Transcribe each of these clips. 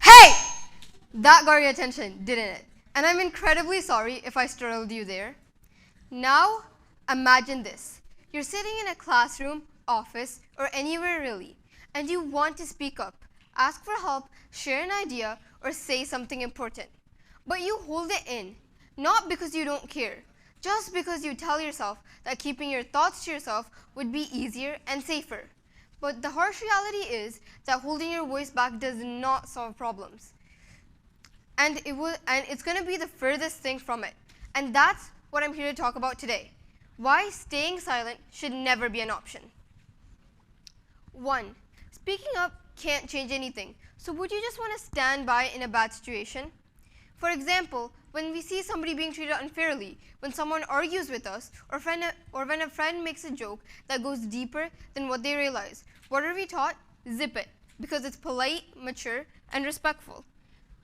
Hey! That got your attention, didn't it? And I'm incredibly sorry if I startled you there. Now, imagine this. You're sitting in a classroom, office, or anywhere really, and you want to speak up, ask for help, share an idea, or say something important. But you hold it in, not because you don't care, just because you tell yourself that keeping your thoughts to yourself would be easier and safer. But the harsh reality is that holding your voice back does not solve problems. And it's going to be the furthest thing from it. And that's what I'm here to talk about today. Why staying silent should never be an option. 1. Speaking up can't change anything. So would you just want to stand by in a bad situation? For example, when we see somebody being treated unfairly, when someone argues with us, or when a friend makes a joke that goes deeper than what they realize, what are we taught? Zip it, because it's polite, mature, and respectful.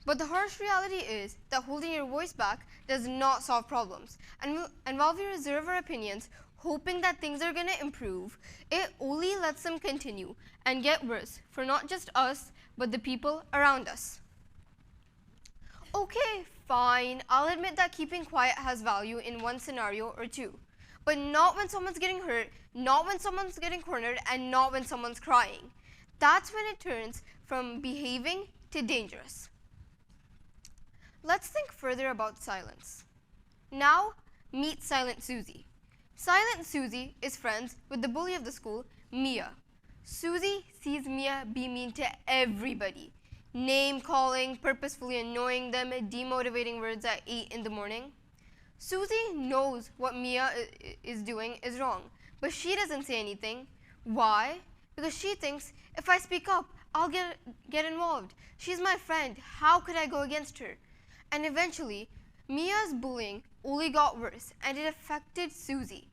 But the harsh reality is that holding your voice back does not solve problems. And while we reserve our opinions, hoping that things are going to improve, it only lets them continue and get worse for not just us, but the people around us. Okay, fine, I'll admit that keeping quiet has value in one scenario or two. But not when someone's getting hurt, not when someone's getting cornered, and not when someone's crying. That's when it turns from behaving to dangerous. Let's think further about silence. Now, meet Silent Susie. Silent Susie is friends with the bully of the school, Mia. Susie sees Mia be mean to everybody. Name-calling, purposefully annoying them, demotivating words at 8 in the morning. Susie knows what Mia is doing is wrong, but she doesn't say anything. Why? Because she thinks, if I speak up, I'll get involved. She's my friend. How could I go against her? And eventually, Mia's bullying only got worse, and it affected Susie.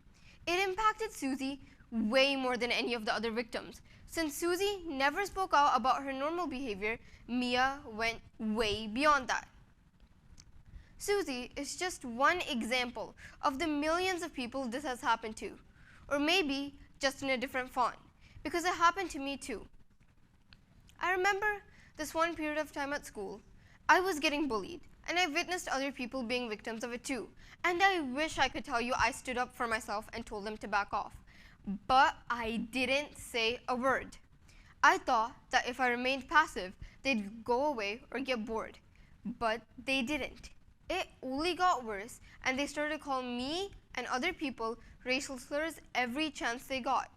It impacted Susie way more than any of the other victims. Since Susie never spoke out about her normal behavior, Mia went way beyond that. Susie is just one example of the millions of people this has happened to. Or maybe just in a different font, because it happened to me too. I remember this one period of time at school, I was getting bullied, and I witnessed other people being victims of it too. And I wish I could tell you I stood up for myself and told them to back off. But I didn't say a word. I thought that if I remained passive, they'd go away or get bored. But they didn't. It only got worse, and they started calling me and other people racial slurs every chance they got.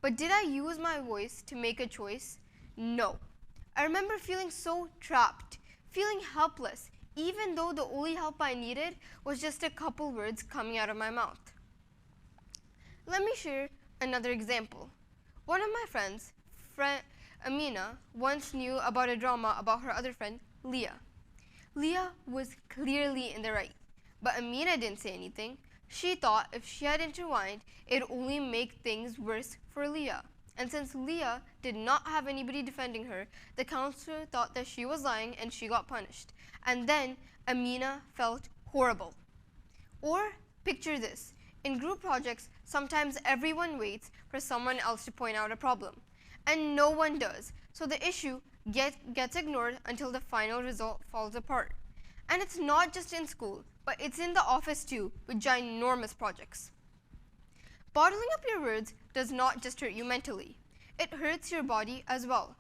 But did I use my voice to make a choice? No. I remember feeling so trapped, feeling helpless, even though the only help I needed was just a couple words coming out of my mouth. Let me share another example. One of my friends, Amina, once knew about a drama about her other friend, Leah. Leah was clearly in the right, but Amina didn't say anything. She thought if she had intervened, it'd only make things worse for Leah. And since Leah did not have anybody defending her, the counselor thought that she was lying and she got punished. And then Amina felt horrible. Or picture this. In group projects, sometimes everyone waits for someone else to point out a problem. And no one does. So the issue gets ignored until the final result falls apart. And it's not just in school, but it's in the office too, with ginormous projects. Bottling up your words does not just hurt you mentally. It hurts your body as well.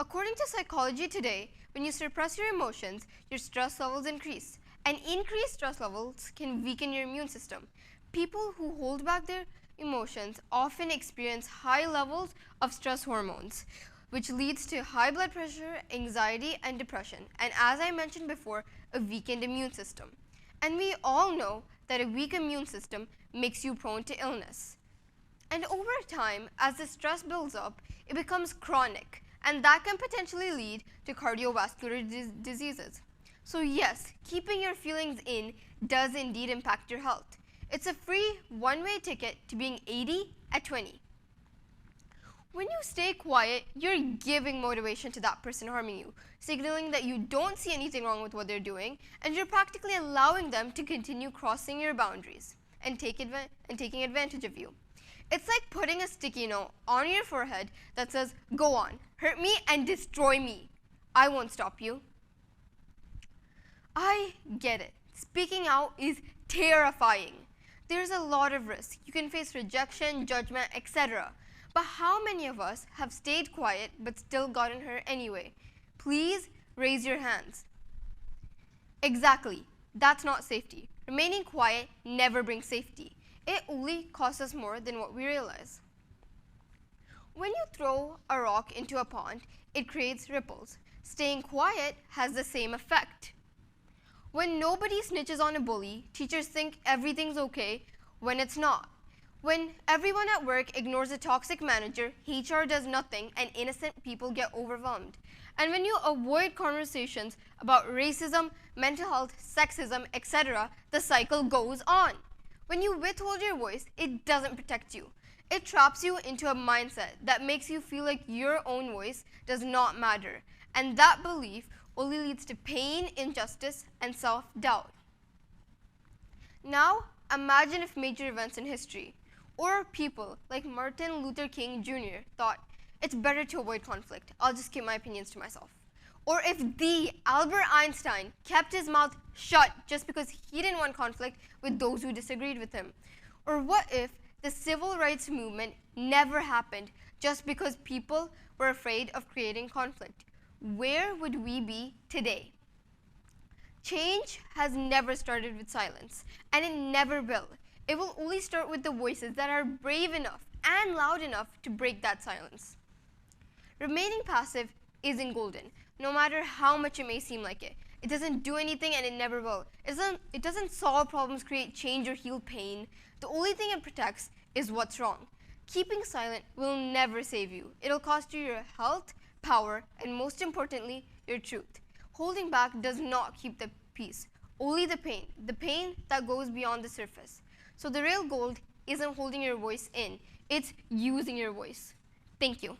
According to Psychology Today, when you suppress your emotions, your stress levels increase. And increased stress levels can weaken your immune system. People who hold back their emotions often experience high levels of stress hormones, which leads to high blood pressure, anxiety, and depression. And as I mentioned before, a weakened immune system. And we all know that a weak immune system makes you prone to illness. And over time, as the stress builds up, it becomes chronic, and that can potentially lead to cardiovascular diseases. So yes, keeping your feelings in does indeed impact your health. It's a free one-way ticket to being 80 at 20. When you stay quiet, you're giving motivation to that person harming you, signaling that you don't see anything wrong with what they're doing, and you're practically allowing them to continue crossing your boundaries and taking advantage of you. It's like putting a sticky note on your forehead that says, "Go on, hurt me and destroy me. I won't stop you." I get it. Speaking out is terrifying. There's a lot of risk. You can face rejection, judgment, etc. But how many of us have stayed quiet but still gotten hurt anyway? Please raise your hands. Exactly. That's not safety. Remaining quiet never brings safety. It only costs us more than what we realize. When you throw a rock into a pond, it creates ripples. Staying quiet has the same effect. When nobody snitches on a bully, teachers think everything's okay when it's not. When everyone at work ignores a toxic manager, HR does nothing and innocent people get overwhelmed. And when you avoid conversations about racism, mental health, sexism, etc., the cycle goes on. When you withhold your voice, it doesn't protect you. It traps you into a mindset that makes you feel like your own voice does not matter. And that belief only leads to pain, injustice, and self-doubt. Now, imagine if major events in history, or people like Martin Luther King Jr. thought, it's better to avoid conflict, I'll just keep my opinions to myself. Or if the Albert Einstein kept his mouth shut just because he didn't want conflict with those who disagreed with him. Or what if the civil rights movement never happened just because people were afraid of creating conflict? Where would we be today? Change has never started with silence, and it never will. It will only start with the voices that are brave enough and loud enough to break that silence. Remaining passive isn't golden, no matter how much it may seem like it. It doesn't do anything and it never will. It doesn't solve problems, create change, or heal pain. The only thing it protects is what's wrong. Keeping silent will never save you. It'll cost you your health, power, and most importantly, your truth. Holding back does not keep the peace, only the pain that goes beyond the surface. So the real gold isn't holding your voice in, it's using your voice. Thank you.